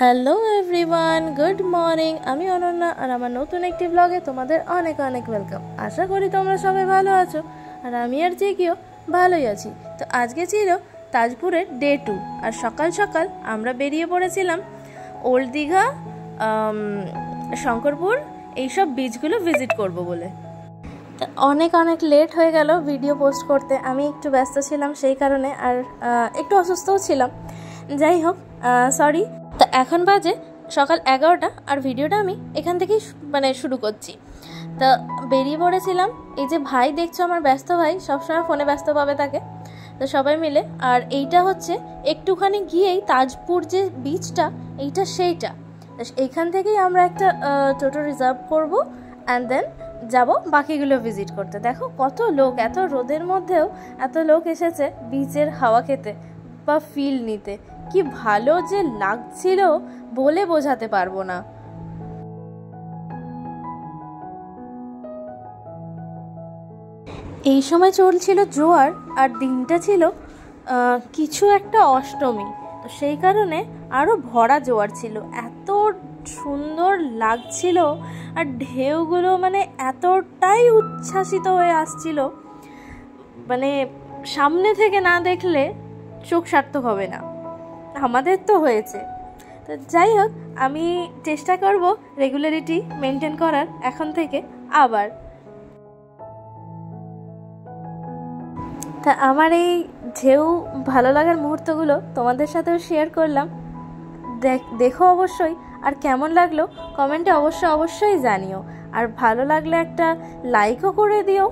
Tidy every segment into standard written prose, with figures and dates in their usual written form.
Hello everyone, good morning. আমি অনন্যা আর আমার নতুন একটি ব্লগে তোমাদের অনেক অনেক ওয়েলকাম। আশা করি তোমরা সবাই ভালো আছো আর আমি আর জিকিও ভালোই আছি। তো আজকে ছিল তাজপুরের ডে 2 আর সকাল সকাল আমরা বেরিয়ে পড়েছিলাম ওল্ড দীঘা, শঙ্করপুর এইসব বিচগুলো ভিজিট করব বলে। অনেক অনেক লেট হয়ে গেল ভিডিও পোস্ট করতে, আমি একটু ব্যস্ত ছিলাম সেই কারণে, আর একটু অসুস্থও ছিলাম। যাই হোক, সরি। তো এখন বাজে সকাল 11টা আর ভিডিওটা আমি এখান থেকেই শুরু করছি। তো বেরিয়ে পড়েছিলাম। এই যে ভাই দেখছো, আমার ব্যস্ত ভাই, সবসময় ফোনে ব্যস্ত পাবে তাকে। তো সবাই মিলে, আর এইটা হচ্ছে একটুখানি গিয়েই তাজপুর যে বিচটা, এইটা সেইটা। এইখান থেকেই আমরা একটা টোটো রিজার্ভ করব অ্যান্ড দেন যাব বাকিগুলো ভিজিট করতে। দেখো কত লোক, এত রোদের মধ্যেও এত লোক এসেছে বিচের হাওয়া খেতে বা ফিল নিতে। কি ভালো যে লাগছিল বলে বোঝাতে পারবো না। এই সময় চলছিল জোয়ার আর দিনটা ছিল কিছু একটা অষ্টমী, তো সেই কারণে আরও ভরা জোয়ার ছিল। এত সুন্দর লাগছিল আর ঢেউগুলো এতটাই উচ্ছ্বাসিত হয়ে আসছিল, সামনে থেকে না দেখলে চোখ সার্থক হবে না। আমাদের তো হয়েছে। তো যাই হোক, আমি চেষ্টা করব রেগুলারিটি মেনটেন করার এখন থেকে আবার। তা আমার এই ঢেউ ভালো লাগার মুহূর্তগুলো তোমাদের সাথেও শেয়ার করলাম। দেখো অবশ্যই, আর কেমন লাগলো কমেন্টে অবশ্যই জানিও। আর ভালো লাগলে একটা লাইকও করে দিও।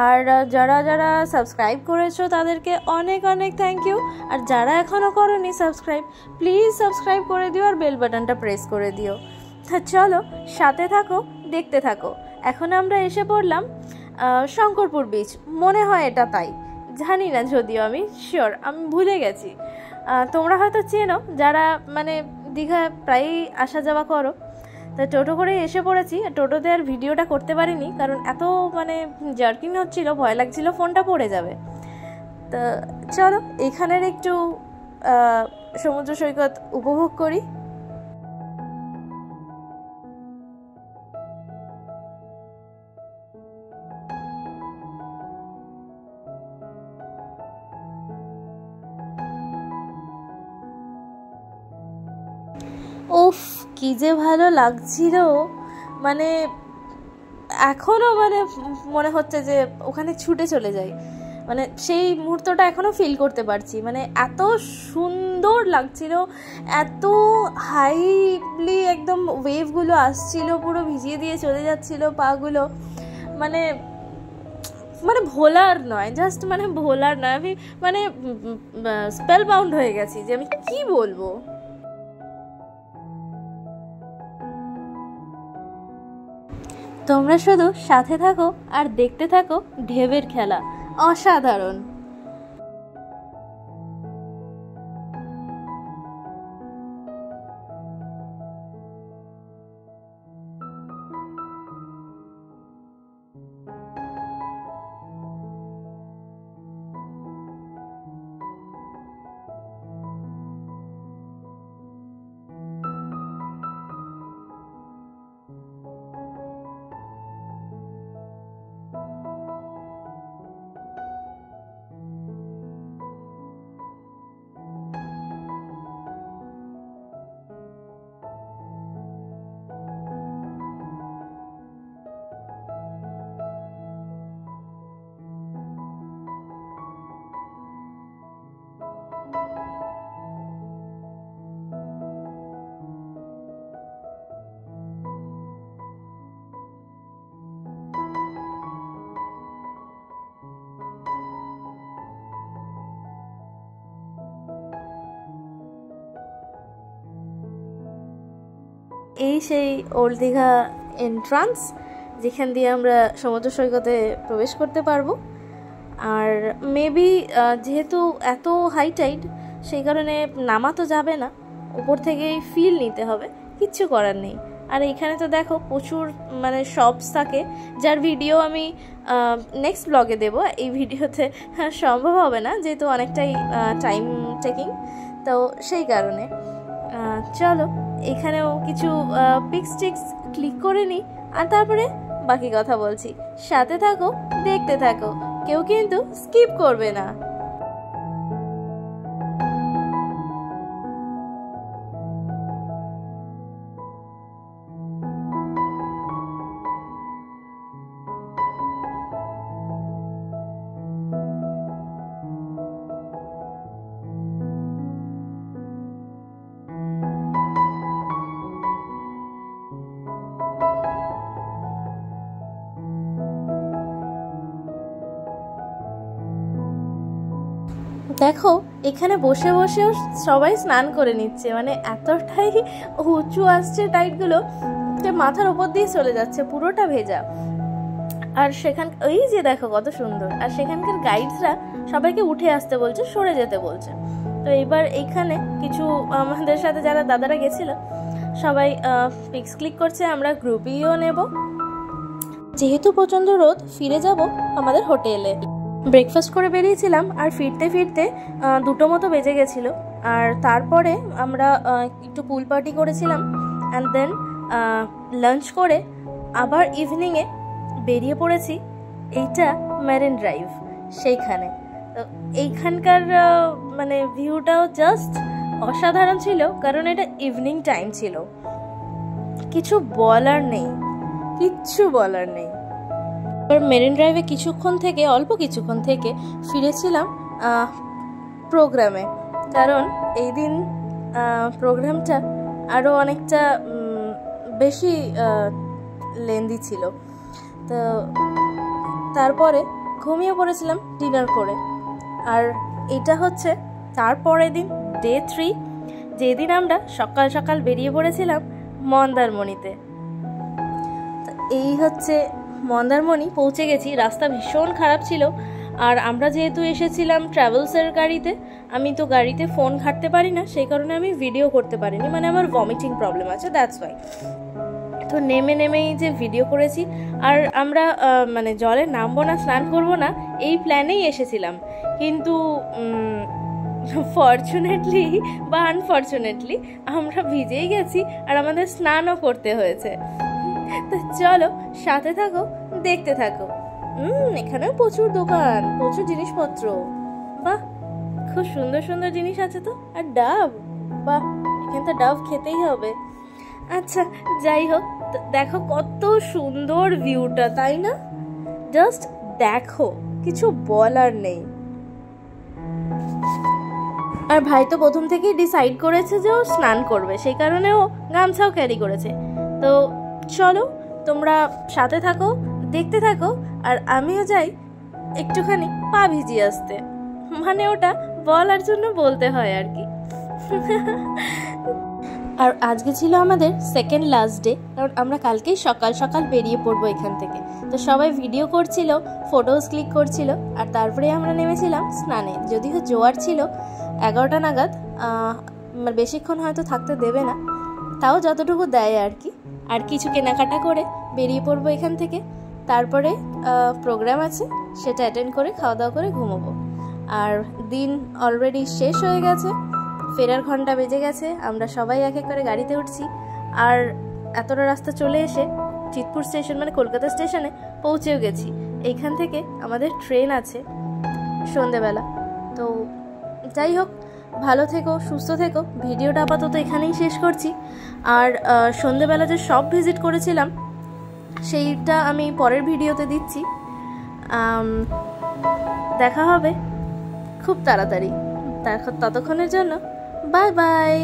আর যারা যারা সাবস্ক্রাইব করেছো তাদেরকে অনেক অনেক থ্যাংক ইউ। আর যারা এখনও করোনি সাবস্ক্রাইব, প্লিজ সাবস্ক্রাইব করে দিও আর বেল বাটনটা প্রেস করে দিও। চলো সাথে থাকো, দেখতে থাকো। এখন আমরা এসে পড়লাম শঙ্করপুর বিচ, মনে হয় এটা তাই, জানি না, যদিও আমি শিওর, আমি ভুলে গেছি। তোমরা হয়তো চেনো যারা দীঘা প্রায়ই আসা যাওয়া করো। তো টোটো করে এসে পড়েছি। টোটোতে আর ভিডিওটা করতে পারিনি, কারণ এত জার্কিং হচ্ছিল, ভয় লাগছিল ফোনটা পড়ে যাবে। তো চলো এখানের একটু সমুদ্র সৈকত উপভোগ করি। উফ, কি যে ভালো লাগছিল, এখনও মনে হচ্ছে যে ওখানে ছুটে চলে যাই। সেই মুহূর্তটা এখনও ফিল করতে পারছি। এত সুন্দর লাগছিল, এত হাইলি একদম ওয়েভগুলো আসছিল, পুরো ভিজিয়ে দিয়ে চলে যাচ্ছিল পাগুলো। ভোলার নয়, জাস্ট ভোলার নয়, আমি স্পেল বাউন্ড হয়ে গেছি যে আমি কি বলবো। তোমরা শুধু সাথে থাকো আর দেখতে থাকো ঢেউয়ের খেলা, অসাধারণ। এই সেই ওল্ড দীঘা এন্ট্রান্স, যেখান দিয়ে আমরা সমুদ্র সৈকতে প্রবেশ করতে পারবো। আর মেবি যেহেতু এত হাই টাইড, সেই কারণে নামা তো যাবে না, উপর থেকেই ফিল নিতে হবে, কিচ্ছু করার নেই। আর এইখানে তো দেখো প্রচুর শপস থাকে, যার ভিডিও আমি নেক্সট ব্লগে দেবো। এই ভিডিওতে সম্ভব হবে না, যেহেতু অনেকটাই টাইম টেকিং, তো সেই কারণে চলো এখানেও কিছু পিক্স টিক্স ক্লিক করে নিই, আর তারপরে বাকি কথা বলছি। সাথে থাকো, দেখতে থাকো, কেউ কিন্তু স্কিপ করবে না। দেখো এখানে বসে বসেও সবাই স্নান করে নিচ্ছে, মানে এতটাই উঁচু আসছে টাইটগুলো যে মাথার উপর দিয়ে চলে যাচ্ছে, পুরোটা ভেজা। আর সেখান ওই যে দেখো কত সুন্দর, আর সেখানকার গাইডসরা সবাইকে উঠে আসতে বলছে, সরে যেতে বলছে। তো এবার এইখানে কিছু আমাদের সাথে যারা দাদারা গেছিল সবাই পিক্স ক্লিক করছে, আমরা গ্রুপিও নেব। যেহেতু প্রচণ্ড রোদ, ফিরে যাব আমাদের হোটেলে। ব্রেকফাস্ট করে বেরিয়েছিলাম, আর ফিরতে ফিরতে 2টো মতো বেজে গেছিলো। আর তারপরে আমরা একটু পুল পার্টি করেছিলাম, অ্যান্ড দেন লাঞ্চ করে আবার ইভিনিংয়ে বেরিয়ে পড়েছি। এইটা মেরিন ড্রাইভ, সেইখানে। তো এইখানকার মানে ভিউটাও জাস্ট অসাধারণ ছিল, কারণ এটা ইভিনিং টাইম ছিল। কিছু বলার নেই, কিচ্ছু বলার নেই। মেরিন ড্রাইভে অল্প কিছুক্ষণ থেকে ফিরেছিলাম প্রোগ্রামে, কারণ এই দিন প্রোগ্রামটা আরও অনেকটা বেশি লেন্দি ছিল। তো তারপরে ঘুমিয়ে পড়েছিলাম ডিনার করে। আর এটা হচ্ছে তারপরের দিন, ডে 3, যেদিন আমরা সকাল সকাল বেরিয়ে পড়েছিলাম মন্দারমণিতে। তো এই হচ্ছে মন্দারমণি, পৌঁছে গেছি। রাস্তা ভীষণ খারাপ ছিল, আর আমরা যেহেতু এসেছিলাম ট্রাভেলসের গাড়িতে, আমি তো গাড়িতে ফোন ঘাঁটতে পারি না, সেই কারণে আমি ভিডিও করতে পারিনি, মানে আমার ভমিটিং প্রবলেম আছে, দ্যাটস ওয়াই। তো নেমেই যে ভিডিও করেছি। আর আমরা মানে জলে নামবো না, স্নান করবো না, এই প্ল্যানেই এসেছিলাম, কিন্তু ফরচুনেটলি বা আনফরচুনেটলি আমরা ভিজেই গেছি, আর আমাদের স্নানও করতে হয়েছে। তো চলো সাথে থাকো, দেখতে থাকো। এখানেও প্রচুর দোকান, প্রচুর জিনিসপত্র, বাহ খুব সুন্দর সুন্দর জিনিস আছে তো। আর ডাব, বাহ এখানে তো ডাব খেতেই হবে। আচ্ছা যাই হোক, দেখো কত সুন্দর ভিউটা, তাই না? জাস্ট দেখো, কিছু বলার নেই। আর ভাই তো প্রথম থেকেই ডিসাইড করেছে যে ও স্নান করবে, সেই কারণে ও গামছাও ক্যারি করেছে। তো চলো তোমরা সাথে থাকো, দেখতে থাকো, আর আমিও যাই একটুখানি পা ভিজিয়ে আসতে, মানে ওটা বলার জন্য বলতে হয় আর কি। আর আজকে ছিল আমাদের সেকেন্ড লাস্ট ডে, কারণ আমরা কালকেই সকাল সকাল বেরিয়ে পড়বো এখান থেকে। তো সবাই ভিডিও করছিল, ফটোস ক্লিক করছিল, আর তারপরে আমরা নেমেছিলাম স্নানে। যদিও জোয়ার ছিল 11টা নাগাদ, বেশিক্ষণ হয়তো থাকতে দেবে না, তাও যতটুকু দেয় আর কি। আর কিছু কেনাকাটা করে বেরিয়ে পড়বো এখান থেকে। তারপরে প্রোগ্রাম আছে, সেটা অ্যাটেন্ড করে খাওয়া দাওয়া করে ঘুমোবো। আর দিন অলরেডি শেষ হয়ে গেছে, ফেরার ঘন্টা বেজে গেছে, আমরা সবাই এক এক করে গাড়িতে উঠছি। আর এতটা রাস্তা চলে এসে চিতপুর স্টেশন, মানে কলকাতা স্টেশনে পৌঁছেও গেছি। এইখান থেকে আমাদের ট্রেন আছে সন্ধেবেলা। তো যাই হোক, ভালো থেকো, সুস্থ থেকো। ভিডিওটা আপাতত এখানেই শেষ করছি। আর সন্ধেবেলা যে শপ ভিজিট করেছিলাম সেইটা আমি পরের ভিডিওতে দিচ্ছি। দেখা হবে খুব তাড়াতাড়ি। ততক্ষণের জন্য বাই বাই।